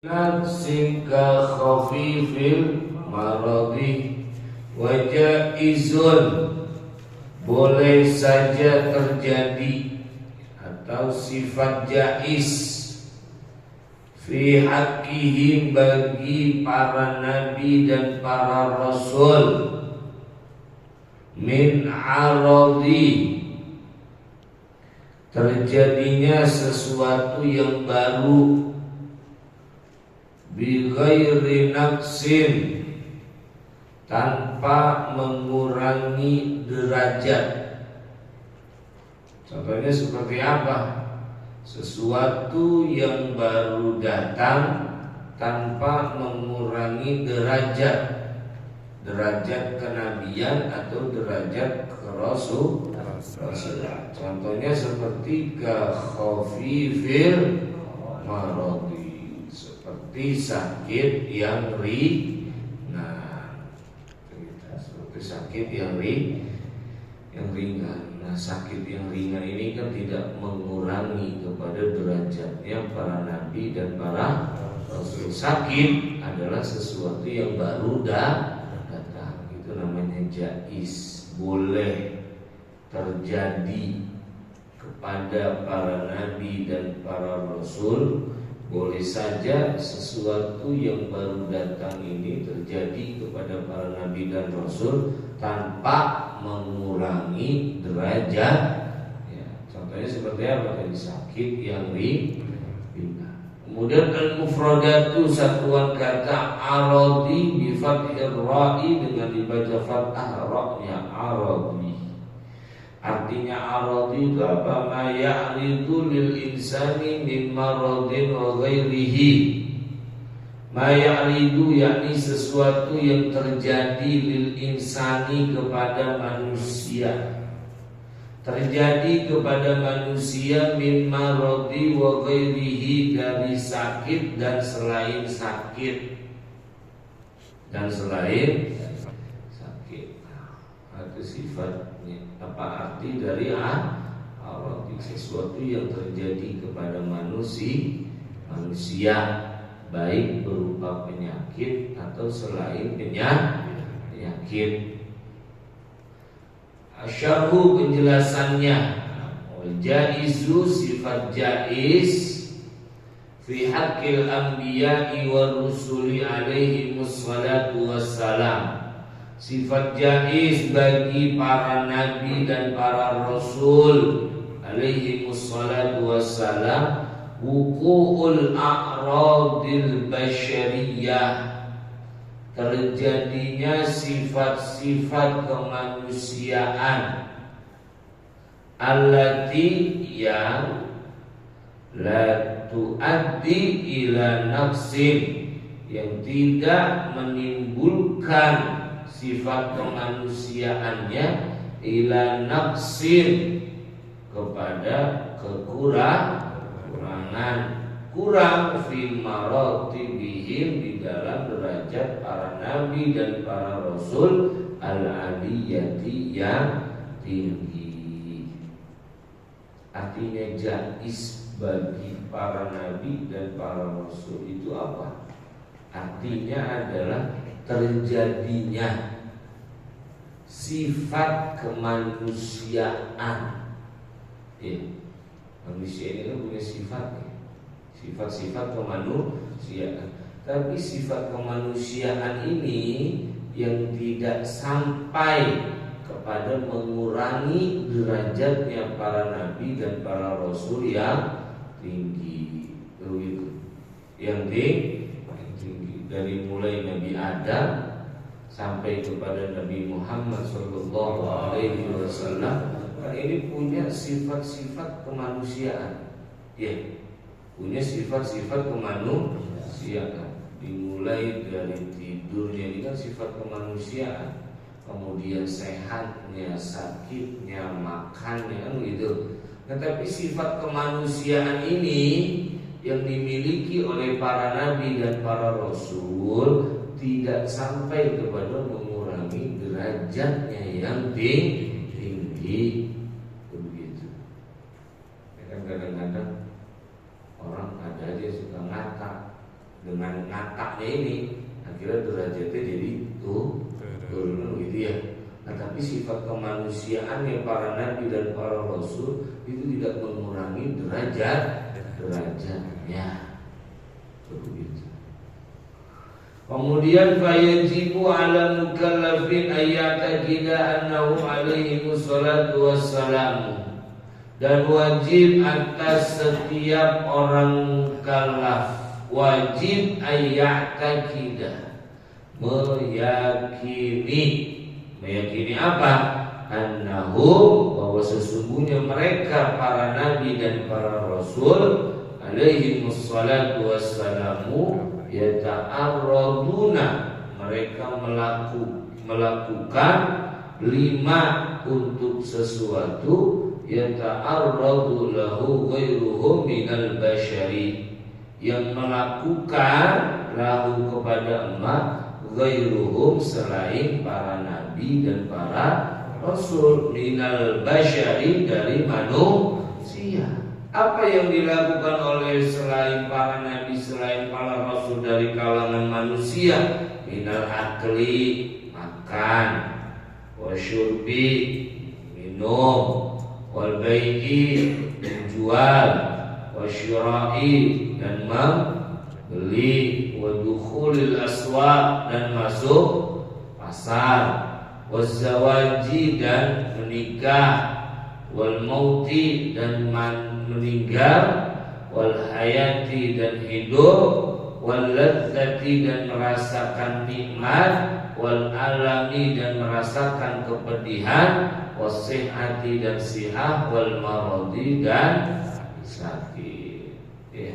Nafsin ka khafifil maradi wa jaizun, boleh saja terjadi atau sifat jaiz fi haqqihim, bagi para nabi dan para rasul, min aradi, terjadinya sesuatu yang baru, bi ghairi naqsin, tanpa mengurangi derajat. Contohnya seperti apa? Sesuatu yang baru datang tanpa mengurangi derajat kenabian atau derajat Rasulullah. Contohnya seperti ka khafifil maradi, seperti sakit yang ringan. Seperti sakit yang ringan. Nah, sakit yang ringan ini kan tidak mengurangi kepada derajatnya para nabi dan para rasul. Sakit adalah sesuatu yang baru datang. Itu namanya jaiz, boleh terjadi kepada para nabi dan para rasul. Boleh saja sesuatu yang baru datang ini terjadi kepada para nabi dan rasul tanpa mengurangi derajat. Ya, contohnya seperti apa tadi? Sakit yang ringan. Kemudian al-mufradatu, satuan kata aradi bi fathir ra'i, dengan dibaca fathah ra-nya, aradi. Artinya aradi itu apa? Ma ya'ridu lil insani min maradin wa ghairihi. Ma ya'ridu, yakni sesuatu yang terjadi lil insani, kepada manusia. Terjadi kepada manusia min maradi wa ghairihi, dari sakit dan selain sakit. Itu sifatnya. Apa arti dari aradi? Sesuatu yang terjadi kepada manusia, baik berupa penyakit atau selain penyakit. Asyarhu, penjelasannya. Jaizu, sifat jaiz fi haqqil anbiya'i wa rusuli alaihimus salatu wassalam. Sifat jaiz bagi para nabi dan para rasul alaihimus salatu wassalam, wuqu'ul a'radil basyariyah, terjadinya sifat-sifat kemanusiaan, allati, yang la tuaddi ila nafsin, yang tidak menimbulkan sifat kemanusiaannya ila nafsin, kepada kekurangan, kurang fi maratibihim, di dalam derajat para nabi dan para rasul al-aliyati, yang tinggi. Artinya jaiz bagi para nabi dan para rasul itu apa? Artinya adalah terjadinya sifat kemanusiaan. Manusia ini kan punya sifat-sifat kemanusiaan. Tapi sifat kemanusiaan ini yang tidak sampai kepada mengurangi derajatnya para nabi dan para rasul yang tinggi. Begitu. Yang tinggi, dari mulai Nabi Adam sampai kepada Nabi Muhammad sallallahu alaihi wasallam, ini punya sifat-sifat kemanusiaan. Punya sifat-sifat kemanusiaan. Dimulai dari tidurnya, ini kan sifat kemanusiaan. Kemudian sehatnya, sakitnya, makannya, kan gitu. Tetapi sifat kemanusiaan ini yang dimiliki oleh para nabi dan para rasul tidak sampai kepada mengurangi derajatnya yang tinggi. Begitu. Kadang-kadang orang ada aja suka ngata dengan dengan ngataknya ini akhirnya derajatnya jadi turun gitu ya. Nah, tapi sifat kemanusiaannya para nabi dan para rasul itu tidak mengurangi derajatnya. Begitu. Kemudian fayajibu ala mukallafin ayatakida annahu alaihi wassalatu wassalam, dan wajib atas setiap orang mukallaf, wajib ayatakida, meyakini apa? Annahu, bahwa sesungguhnya mereka para nabi dan para rasul alaihi wassalatu wassalamu yata'arraduna, mereka melakukan lima untuk sesuatu yata'arradu lahu ghairuhum minal bashari, yang melakukan lahu kepada emak ghairuhum selain para nabi dan para rasul minal bashari dari manusia. Apa yang dilakukan oleh selain para nabi, selain para rasul dari kalangan manusia? Minal akli, makan, wasyurbi, minum, wal bai'i, menjual, wasyura'i, dan membeli, wadukhulil aswaq, dan masuk pasar, wazawaji, dan menikah, wal mauti, dan meninggal, wal hayati, dan hidup, wal ladzati, dan merasakan nikmat, wal alami, dan merasakan kepedihan, wasihati, dan sihat, wal maradi, dan sakit. Ya.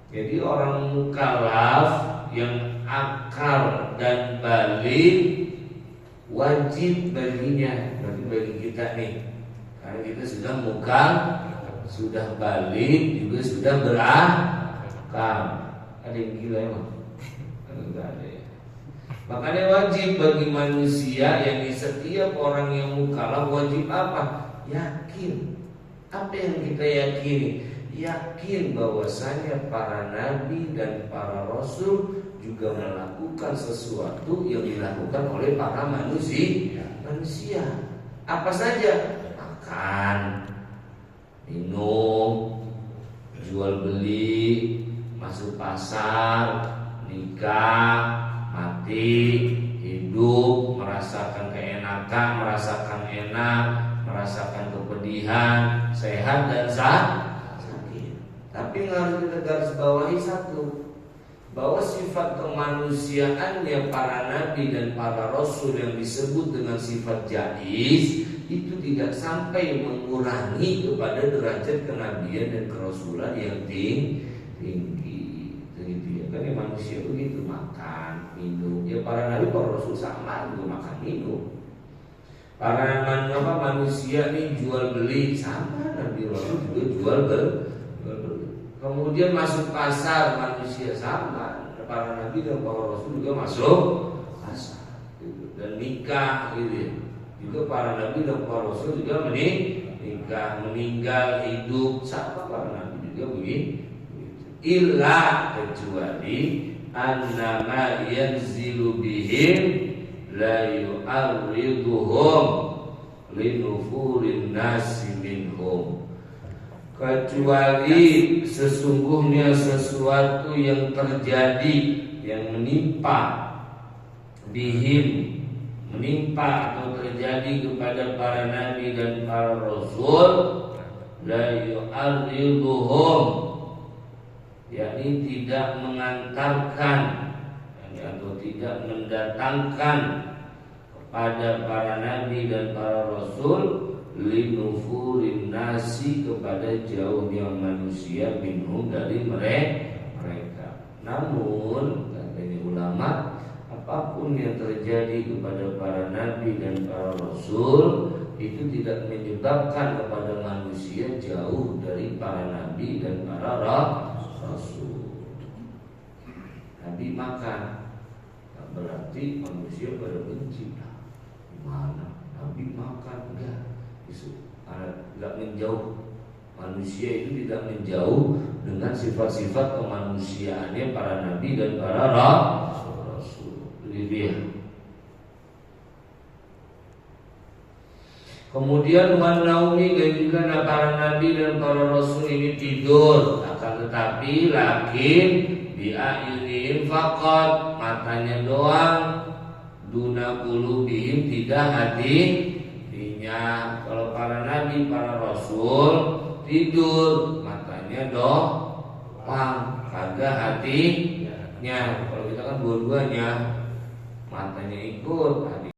Jadi orang mukallaf yang akal dan balik wajib baginya, bagi kita nih, karena kita sudah sudah balik, juga sudah berakal. Ada yang gila emang? Enggak ada ya. Makanya wajib bagi manusia, yakni setiap orang yang mukallaf wajib apa? Yakin. Apa yang kita yakini? Yakin bahwasanya para nabi dan para rasul juga melakukan sesuatu yang dilakukan oleh para manusia. Apa saja? Makan, minum, jual beli, masuk pasar, nikah, mati, hidup, merasakan keenakan, merasakan enak, merasakan kepedihan, sehat dan sakit. Tapi harus kita garis bawahi satu, bahwa sifat kemanusiaannya para nabi dan para rasul yang disebut dengan sifat jaiz itu tidak sampai mengurangi kepada derajat kenabian dan kerasulan yang tinggi. Gitu ya. Kan ya manusia begitu, makan, minum. Ya para nabi, para rasul sama juga makan minum. Para manusia nih jual beli sama, nabi rasul juga jual beli. Kemudian masuk pasar, manusia sama, para nabi dan para rasul juga masuk pasar. Gitu. Dan nikah gitu ya. Juga para nabi dan para rasul juga menikah, meninggal, hidup, sama para nabi juga begitu. Illa, kecuali annama yanzilu bihim la yu'arriduhum linufurin nasi minhum, kecuali sesungguhnya sesuatu yang terjadi, yang menimpa bihim, menimpa atau terjadi kepada para nabi dan para rasul, la yu'arriduhum, yakni tidak mengantarkan, atau tidak mendatangkan kepada para nabi dan para rasul linufurin nasi, kepada jauhnya manusia minhum dari mereka. Namun katanya ulama, apapun yang terjadi kepada para nabi dan para rasul itu tidak menyebabkan kepada manusia jauh dari para nabi dan para rasul. Nabi makan, berarti manusia pada benci. Gimana? Nabi makan enggak menjauh, manusia itu tidak menjauh dengan sifat-sifat kemanusiaannya para nabi dan para rasul. Jadi dia. Kemudian wan naumi, dan juga para nabi dan para rasul ini tidur, akan tetapi lakin bi'ayunihim faqat, matanya doang, duna qulubihim, tidak hatinya. Kalau para nabi, para rasul tidur, matanya doang, kagak hatinya. Kalau kita kan dua-duanya, matanya ikut,